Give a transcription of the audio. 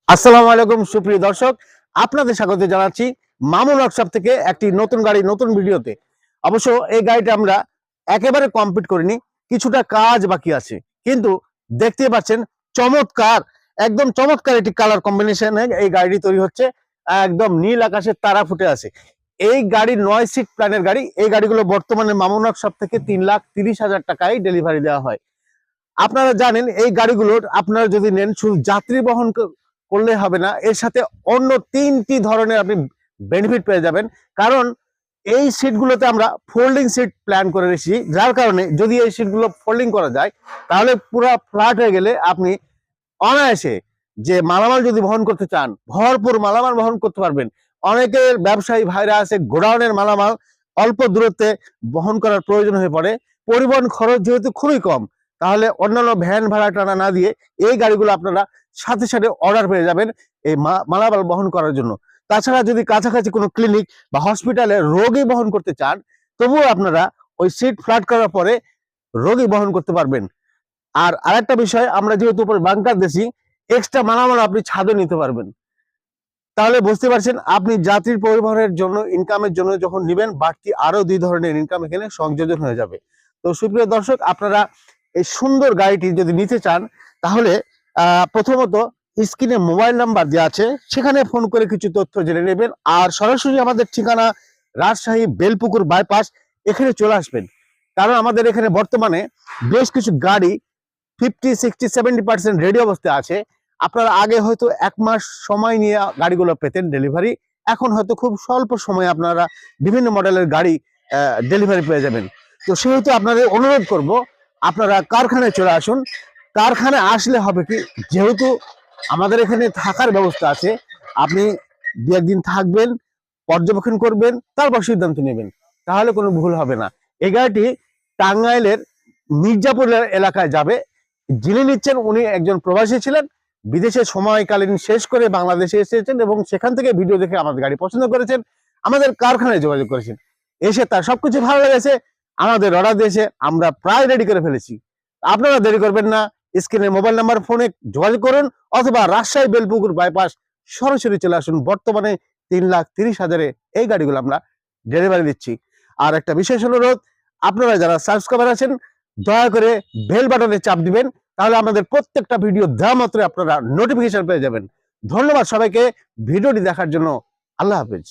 আসসালামু আলাইকুম সুপ্রিয় দর্শক, আপনাদের স্বাগত জানাচ্ছি মামুন ওয়ার্কশপ থেকে একটি নতুন গাড়ি নতুন ভিডিওতে। অবশ্য এই গাড়িটা আমরা একেবারে কমপ্লিট করিনি, কিছুটা কাজ বাকি আছে, কিন্তু দেখতে পাচ্ছেন চমৎকার, একদম চমৎকার একটি কালার কম্বিনেশনে এই গাড়িটি তৈরি হচ্ছে। একদম নীল আকাশের তারা ফুটে আছে। এই গাড়ি 9 সিট প্ল্যানের গাড়ি। এই গাড়িগুলো বর্তমানে মামুন ওয়ার্কশপ থেকে 3,30,000 টাকায় ডেলিভারি দেওয়া হয়। আপনারা জানেন এই গাড়িগুলোর আপনারা যদি নেন শুধু যাত্রী বহন করলে হবে না, এর সাথে অন্য 3টি ধরনের আপনি বেনিফিট পেয়ে যাবেন। কারণ এই সিটগুলোতে আমরা ফোল্ডিং সিট প্ল্যান করে রেখেছি, যার কারণে যদি এই সিটগুলো ফোল্ডিং করা যায় তাহলে পুরো ফ্ল্যাট হয়ে গেলে আপনি অনায়াসে যে মালামাল যদি বহন করতে চান ভরপুর মালামাল বহন করতে পারবেন। অনেকের ব্যবসায়ী ভাইরা আছে গোডাউনের মালামাল অল্প দূরত্বে বহন করার প্রয়োজন হয়ে পড়ে, পরিবহন খরচ যেহেতু খুবই কম, তাহলে অন্যান্য ভ্যান ভাড়া টানা না দিয়ে এই গাড়িগুলো আপনারা সাথে সাথে অর্ডার পেয়ে যাবেন এই মালামাল বহন করার জন্য। তাছাড়া যদি কাছাকাছি কোনো ক্লিনিক বা হসপিটালে রোগী বহন করতে চান, তবুও আপনারা ওই সিট ফ্ল্যাট করার পরে রোগী বহন করতে পারবেন। আর আরেকটা বিষয়, আমরা যেহেতু উপরে বাংকার দিয়েছি, এক্সট্রা মালামাল আপনি ছাদে নিতে পারবেন। তাহলে বুঝতে পারছেন আপনি যাত্রীর পরিবহনের জন্য ইনকামের জন্য যখন নেবেন, বাড়তি আরো 2 ধরনের ইনকাম এখানে সংযোজন হয়ে যাবে। তো সুপ্রিয় দর্শক, আপনারা এই সুন্দর গাড়িটি যদি নিতে চান তাহলে প্রথমত স্ক্রিনে মোবাইল নাম্বার দেওয়া আছে, সেখানে ফোন করে কিছু তথ্য জেনে নেবেন। আর সরাসরি আমাদের ঠিকানা রাজশাহী বেলপুকুর বাইপাস, এখানে চলে আসবেন। কারণ আমাদের এখানে বর্তমানে বেশ কিছু গাড়ি 50, 60, 70% রেডি অবস্থায় আছে। আপনারা আগে হয়তো 1 মাস সময় নিয়ে গাড়িগুলো পেতেন ডেলিভারি, এখন হয়তো খুব স্বল্প সময়ে আপনারা বিভিন্ন মডেলের গাড়ি ডেলিভারি পেয়ে যাবেন। তো সেহেতু আপনাদের অনুরোধ করব, আপনারা কারখানায় চলে আসুন। কারখানায় আসলে হবে কি, যেহেতু আমাদের এখানে থাকার ব্যবস্থা আছে, আপনি 2-1 দিন থাকবেন, পর্যবেক্ষণ করবেন, তারপর সিদ্ধান্ত নেবেন, তাহলে কোনো ভুল হবে না। এই গাড়িটি টাঙ্গাইলের মির্জাপুর এলাকায় যাবে। যিনি নিচ্ছেন উনি একজন প্রবাসী ছিলেন, বিদেশে সময়কালীন শেষ করে বাংলাদেশে এসেছেন এবং সেখান থেকে ভিডিও দেখে আমাদের গাড়ি পছন্দ করেছেন, আমাদের কারখানায় যোগাযোগ করেছেন। এসে তার সবকিছু ভালো লেগেছে, আমাদের অর্ডার দিয়েছে, আমরা প্রায় রেডি করে ফেলেছি। আপনারা দেরি করবেন না, স্ক্রিনে মোবাইল নাম্বার ফোনে যোগাযোগ করুন, অথবা রাজশাহী বেলপুকুর বাইপাস সরাসরি চলে আসুন। বর্তমানে 3,30,000 এই গাড়িগুলো আমরা ডেলিভারি দিচ্ছি। আর একটা বিশেষ অনুরোধ, আপনারা যারা সাবস্ক্রাইবার আছেন দয়া করে বেল বাটনে চাপ দিবেন, তাহলে আমাদের প্রত্যেকটা ভিডিও দেওয়া মাত্র আপনারা নোটিফিকেশন পেয়ে যাবেন। ধন্যবাদ সবাইকে ভিডিওটি দেখার জন্য। আল্লাহ হাফেজ।